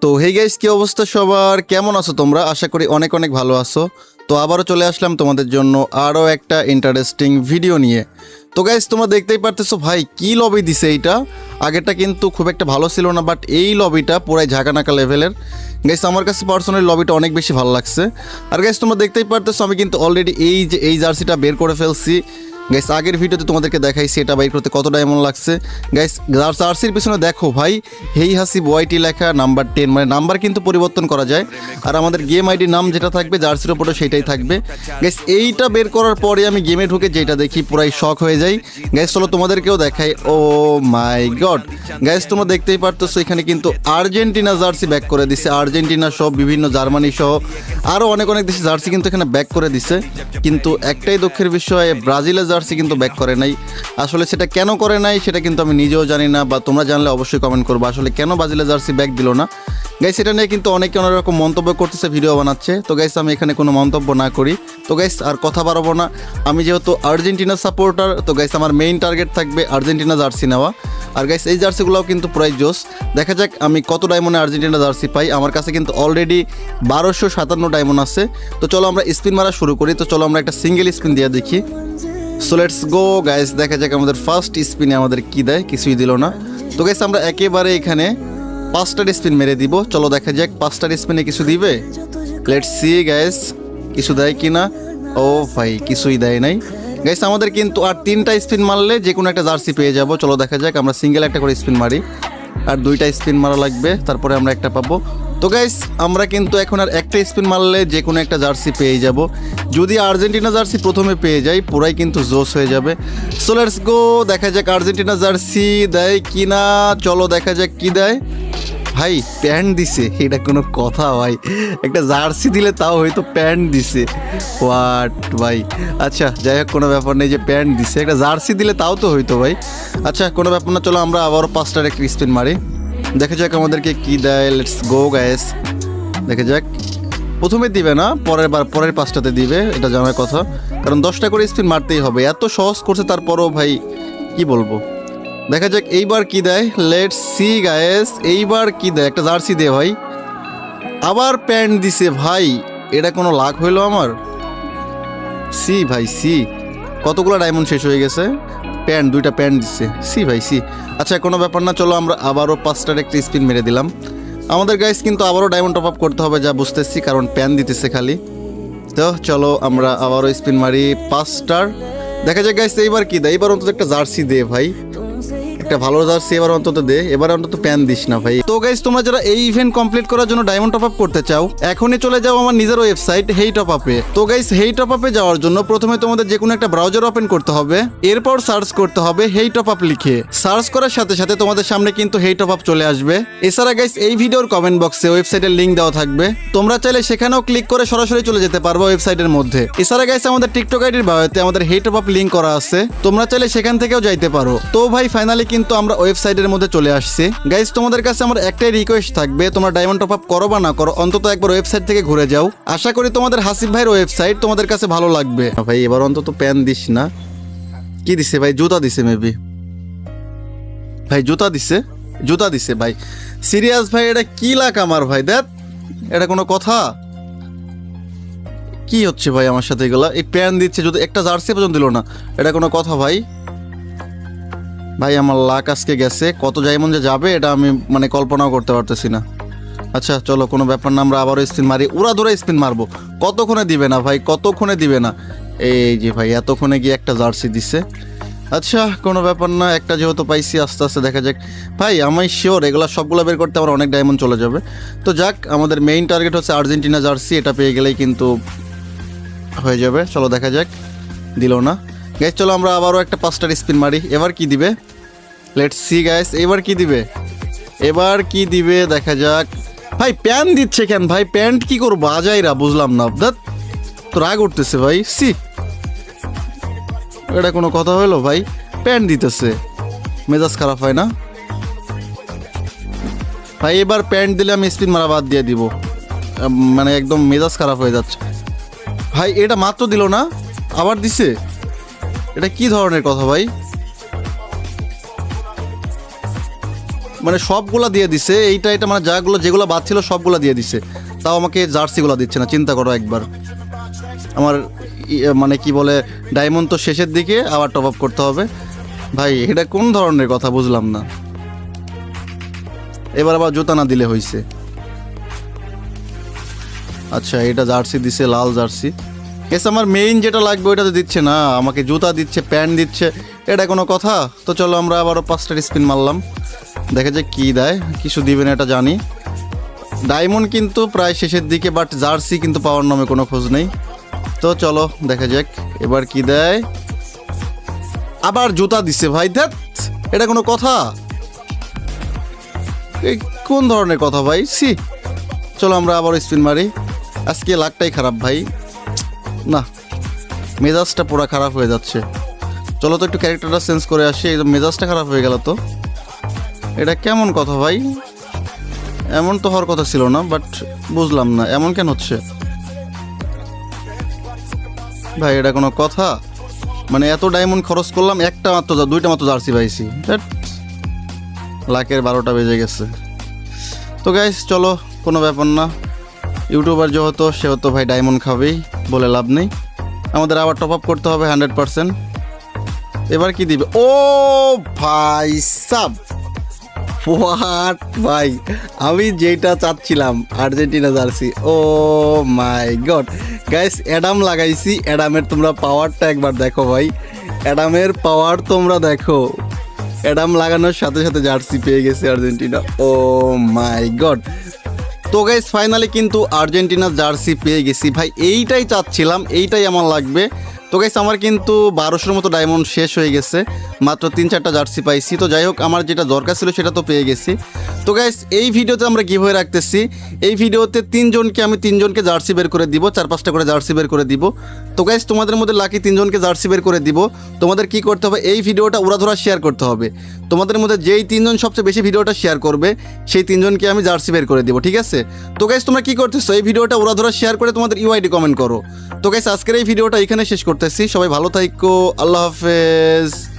তো hey guys, কি অবস্থা সবার? কেমন আছো তোমরা? আশা করি অনেক অনেক ভালো আছো। তো আবারও চলে আসলাম তোমাদের জন্য আরও একটা ইন্টারেস্টিং ভিডিও নিয়ে। তো গাইস, তোমরা দেখতেই পারতেছো ভাই কি লবি দিছে এইটা। আগেরটা কিন্তু খুব একটা ভালো ছিল না, বাট এই লবিটা পুরাই ঝাঁকানাকা লেভেলের। গাইস, আমার কাছে পার্সোনালি লবিটা অনেক বেশি ভালো লাগছে। আর গাইস, তোমরা দেখতেই পারতেছো আমি কিন্তু অলরেডি এই জার্সিটা বের করে ফেলছি। গাইস, আগের ভিডিওতে তোমাদেরকে দেখাইছি এটা বাইর করতে কত ডায়মন্ড লাগছে। গাইস, জার্সির পিছনে দেখো ভাই, হেই হাসিব ওয়াইটি লেখা নাম্বার 10, মানে নাম্বার কিন্তু পরিবর্তন করা যায়। আর আমাদের গেম আইডি নাম যেটা থাকবে জার্সির ওপরে সেটাই থাকবে। গাইস, এইটা বের করার পরে আমি গেমে ঢুকে যেটা দেখি পুরাই শক হয়ে যাই। গাইস, চলো তোমাদেরকেও দেখাই। ও মাই গড গাইস, তোমরা দেখতেই পারতেছো এখানে কিন্তু আর্জেন্টিনা জার্সি ব্যাক করে দিছে। আর্জেন্টিনা সহ বিভিন্ন জার্মানি সহ আরও অনেক অনেক দেশি জার্সি কিন্তু এখানে ব্যাক করে দিছে। কিন্তু একটাই দুঃখের বিষয়, ব্রাজিলের জার্সি কিন্তু ব্যাক করে নাই। আসলে সেটা কেন করে নাই সেটা কিন্তু আমি নিজেও জানি না, বা তোমরা জানলে অবশ্যই কমেন্ট করবো আসলে কেন ব্রাজিলের জার্সি ব্যাক দিল না। গাইস, এটা নিয়ে কিন্তু অনেকে অনেক রকম মন্তব্য করতেছে, ভিডিও বানাচ্ছে। তো গাইস, আমি এখানে কোনো মন্তব্য না করি। তো গাইস, আর কথা বাড়াবো না। আমি যেহেতু আর্জেন্টিনা সাপোর্টার, তো গাইস আমার মেইন টার্গেট থাকবে আর্জেন্টিনা জার্সি নেওয়া। আর গাইস, এই জার্সিগুলোও কিন্তু প্রায় জোস। দেখা যাক আমি কত ডায়মন্ডে আর্জেন্টিনা জার্সি পাই। আমার কাছে কিন্তু অলরেডি 1257 ডায়মন্ড আছে। তো চলো আমরা স্পিন মারা শুরু করি। তো চলো আমরা একটা সিঙ্গেল স্পিন দিয়ে দেখি। সো লেটস গো গাইস, দেখা যাক আমাদের ফার্স্ট স্পিনে আমাদের কি দেয়। কিছুই দিল না। তো গাইস, আমরা একেবারে এখানে 5টার স্পিন মেরে দিব। চলো দেখা যাক 5টার স্পিনে কিছু দিবে। লেটস সি গাইস, কিছু দেয় কি না। ও ভাই, কিছুই দেয় নাই। গাইস, আমাদের কিন্তু আর 3টা স্পিন মারলে যে কোনো একটা জার্সি পেয়ে যাব। চলো দেখা যাক, আমরা সিঙ্গেল একটা করে স্পিন মারি। আর 2টা স্পিন মারা লাগবে, তারপরে আমরা একটা পাবো। তো গাইস, আমরা কিন্তু এখন আর একটা স্পিন মারলে যে কোনো একটা জার্সি পেয়ে যাব। যদি আর্জেন্টিনা জার্সি প্রথমে পেয়ে যাই পুরাই কিন্তু জোস হয়ে যাবে। সো লেটস গো, দেখা যাক আর্জেন্টিনা জার্সি দেয় কি না। চলো দেখা যাক কি দেয়। ভাই, প্যান্ট দিছে, এটা কোনো কথা ভাই? একটা জার্সি দিলে তাও হয়তো প্যান্ট দিছে। হোয়াট ভাই? আচ্ছা যাই হোক, কোনো ব্যাপার নেই যে প্যান্ট দিছে, একটা জার্সি দিলে তাও তো হইতো ভাই। আচ্ছা কোনো ব্যাপার না, চলো আমরা আবারও 5টার একটা স্পিন মারি। দেখা যাক আমাদেরকে কি দেয়। লেটস গো গাইস, দেখা যাক। প্রথমে দিবে না, পরের 5টাতে দিবে, এটা জানার কথা। কারণ 10টা করে স্পিন মারতেই হবে, এত সহজ করছে তারপরও ভাই কি বলবো। দেখা যাক এইবার কি দেয়। লেটস সি গাইস, এইবার কি দেয়। একটা জার্সি দে ভাই। আবার প্যান্ট দিছে ভাই, এটা কোনো লাক হইলো আমার? সি ভাই সি, কতগুলো ডায়মন্ড শেষ হয়ে গেছে। প্যান্ট, 2টা প্যান্ট দিচ্ছে। সি ভাই সি। আচ্ছা কোনো ব্যাপার না, চলো আমরা আবারও 5টার একটা স্পিন মেরে দিলাম। আমাদের গাইস কিন্তু আবারও ডায়মন্ড টপ আপ করতে হবে যা বুঝতেছি, কারণ প্যান দিতেছে খালি। তো চলো আমরা আবারও স্পিন মারি 5টার। দেখা যাক গাইস এইবার কি দেয়। এবার অন্তত একটা জার্সি দে ভাই, একটা ভালো জার্সি এবার অন্তত দে। এবার অন্তত প্যান দিস না ভাই। তো গাইস, তোমরা যারা এই ইভেন্ট কমপ্লিট করার জন্য ডায়মন্ড টপ আপ করতে চাও, এখনই চলে যাও আমার নিজের ওয়েবসাইট হেই টপ আপে। তো গাইস, হেই টপ আপে যাওয়ার জন্য প্রথমে তোমাদের যে কোনো একটা ব্রাউজার ওপেন করতে হবে, এরপর সার্চ করতে হবে হেই টপ আপ লিখে। সার্চ করার সাথে সাথে তোমাদের সামনে কিন্তু হেই টপ আপ চলে আসবে। এছাড়া গাইস, এই ভিডিওর কমেন্ট বক্সে ওয়েবসাইটের লিংক দেওয়া থাকবে, তোমরা চাইলে সেখানেও ক্লিক করে সরাসরি চলে যেতে পারবে ওয়েবসাইটের মধ্যে। এছাড়া গাইস, আমাদের টিকটক আইডির বায়োতে আমাদের হেই টপ আপ লিংক করা আছে, তোমরা চাইলে সেখান থেকেও যাইতে পারো। তো ভাই ফাইনালি কিন্তু আমরা ওয়েবসাইটের মধ্যে চলে আসছি। গাইস, তোমাদের কাছে আমার একটাই রিকোয়েস্ট থাকবে, তোমরা ডায়মন্ড টপ আপ করো বা না করো, অন্তত একবার ওয়েবসাইট থেকে ঘুরে যাও। আশা করি তোমাদের হাসিব ভাইয়ের ওয়েবসাইট তোমাদের কাছে ভালো লাগবে। ভাই এবার অন্তত প্যান দিস না। কি দিছে ভাই? জুতা দিছে মেবি। ভাই জুতা দিছে ভাই। সিরিয়াস ভাই, এটা কি লাক আমার ভাই? দেখ, এটা কোনো কথা? কি হচ্ছে ভাই আমার সাথে এগুলা? এই প্যান দিচ্ছে, যদি একটা জার্সি পর্যন্ত দিল না, এটা কোনো কথা ভাই? ভাই আমার লাক আজকে গেছে, কত ডায়মন্ড যে যাবে এটা আমি মানে কল্পনাও করতে পারতেছি না। আচ্ছা চলো কোনো ব্যাপার না, আমরা আবারও স্পিন মারি। উড়া ধরে স্পিন মারবো। কতক্ষণে দিবে না ভাই, কতক্ষণে দিবে না? এই যে ভাই এতক্ষণে গিয়ে একটা জার্সি দিছে। আচ্ছা কোনো ব্যাপার না, একটা যেহেতু পাইছি, আস্তে আস্তে দেখা যাক। ভাই আমি শিওর এগুলো সবগুলো বের করতে আমার অনেক ডায়মন্ড চলে যাবে। তো যাক, আমাদের মেইন টার্গেট হচ্ছে আর্জেন্টিনা জার্সি, এটা পেয়ে গেলেই কিন্তু হয়ে যাবে। চলো দেখা যাক, দিল না। গাইস চলো আমরা আবারও একটা 5টার স্পিন মারি। এবার কি দিবে? লেটস সি গাইস, এবার কি দিবে দেখা যাক। ভাই প্যান্ট দিচ্ছে কেন ভাই? প্যান্ট কি করবো আজাইরা, বুঝলাম না। তো রাগ উঠতেছে ভাই। সি, এটা কোনো কথা হলো ভাই? প্যান্ট দিতেছে, মেজাজ খারাপ হয় না ভাই? এবার প্যান্ট দিলে আমি স্পিন মারা বাদ দিয়ে দিব, মানে একদম মেজাজ খারাপ হয়ে যাচ্ছে ভাই। এটা মাত্র দিল না, আবার দিছে। এটা কি ধরনের কথা ভাই? মানে সবগুলা দিয়ে দিছে, এইটা এটা মানে যেগুলো বাদ ছিল সবগুলা দিয়ে দিছে, তাও আমাকে জার্সিগুলো দিচ্ছে না। চিন্তা করো একবার, আমার মানে কি বলে ডায়মন্ড তো শেষের দিকে, আবার টপ আপ করতে হবে। ভাই এটা কোন ধরনের কথা বুঝলাম না। এবার আবার জুতা না দিলে হইছে। আচ্ছা এটা জার্সি দিছে, লাল জার্সি। এস আমার মেইন যেটা লাগবে ওইটা তো দিচ্ছে না, আমাকে জুতা দিচ্ছে, প্যান্ট দিচ্ছে, এটা কোনো কথা? তো চলো আমরা আবারও 5টা স্পিন মারলাম, দেখা যাক কী দেয়। কিছু দিবে না এটা জানি। ডায়মন্ড কিন্তু প্রায় শেষের দিকে, বাট জার্সি কিন্তু পাওয়ার নামে কোনো খোঁজ নেই। তো চলো দেখা যাক এবার কি দেয়। আবার জুতা দিচ্ছে ভাই, ধ্যাত, এটা কোনো কথা? এই কোন ধরনের কথা ভাই, সি। চলো আমরা আবার স্পিন মারি। আজকে লাকটাই খারাপ ভাই, না মেজাজটা পুরো খারাপ হয়ে যাচ্ছে। চলো তো একটু ক্যারেক্টারটা চেঞ্জ করে আসি, এই মেজাজটা খারাপ হয়ে গেল তো। এটা কেমন কথা ভাই, এমন তো হওয়ার কথা ছিল না, বাট বুঝলাম না এমন কেন হচ্ছে ভাই। এটা কোনো কথা? মানে এত ডায়মন্ড খরচ করলাম, দুইটা মাত্র জার্সি পাইছি, লাখের 12টা বেজে গেছে। তো গাইস চলো, কোনো ব্যাপার না, ইউটিউবার যেহেতু সেহেতু ভাই ডায়মন্ড খাবেই, বলে লাভ নেই। আমাদের আবার টপ আপ করতে হবে 100%। এবার কি দিবে? ও ভাই সাব, হোয়াট ভাই, আমি যেটা চাচ্ছিলাম আর্জেন্টিনা জার্সি। ও মাই গড গাইস, অ্যাডাম লাগাইছি, অ্যাডামের তোমরা পাওয়ারটা একবার দেখো ভাই, অ্যাডামের পাওয়ার তোমরা দেখো। অ্যাডাম লাগানোর সাথে সাথে জার্সি পেয়ে গেছে আর্জেন্টিনা। ও মাই গড। তো গাইস ফাইনালি কিন্তু আর্জেন্টিনার জার্সি পেয়ে গেছি ভাই, এইটাই চাচ্ছিলাম, এইটাই আমার লাগবে। তো গাইস আমার কিন্তু 1200-র মতো ডায়মন্ড শেষ হয়ে গেছে, মাত্র 3-4টা জার্সি পাইছি। তো যাই হোক, আমার যেটা দরকার ছিল সেটা তো পেয়ে গেছি। তো গাইস এই ভিডিওতে আমরা গিভওয়ে রাখতেছি, এই ভিডিওতে আমি 3জনকে জার্সি বের করে দিব, 4-5টা করে জার্সি বের করে দিব। তো গাইস তোমাদের মধ্যে লাকি 3জনকে জার্সি বের করে দিব। তোমাদের কি করতে হবে, এই ভিডিওটা উড়াধুরা শেয়ার করতে হবে। তোমাদের মধ্যে যেই 3জন সবচেয়ে বেশি ভিডিওটা শেয়ার করবে সেই 3জনকে আমি জার্সি বের করে দিব, ঠিক আছে? তো গাইস তোমরা কি করতেছো, এই ভিডিওটা উড়াধুরা শেয়ার করে তোমাদের ইউআইডি কমেন্ট করো। তো গাইস আজকের এই ভিডিওটা এখানে শেষ করতেছি, সবাই ভালো থাকো, আল্লাহ হাফেজ।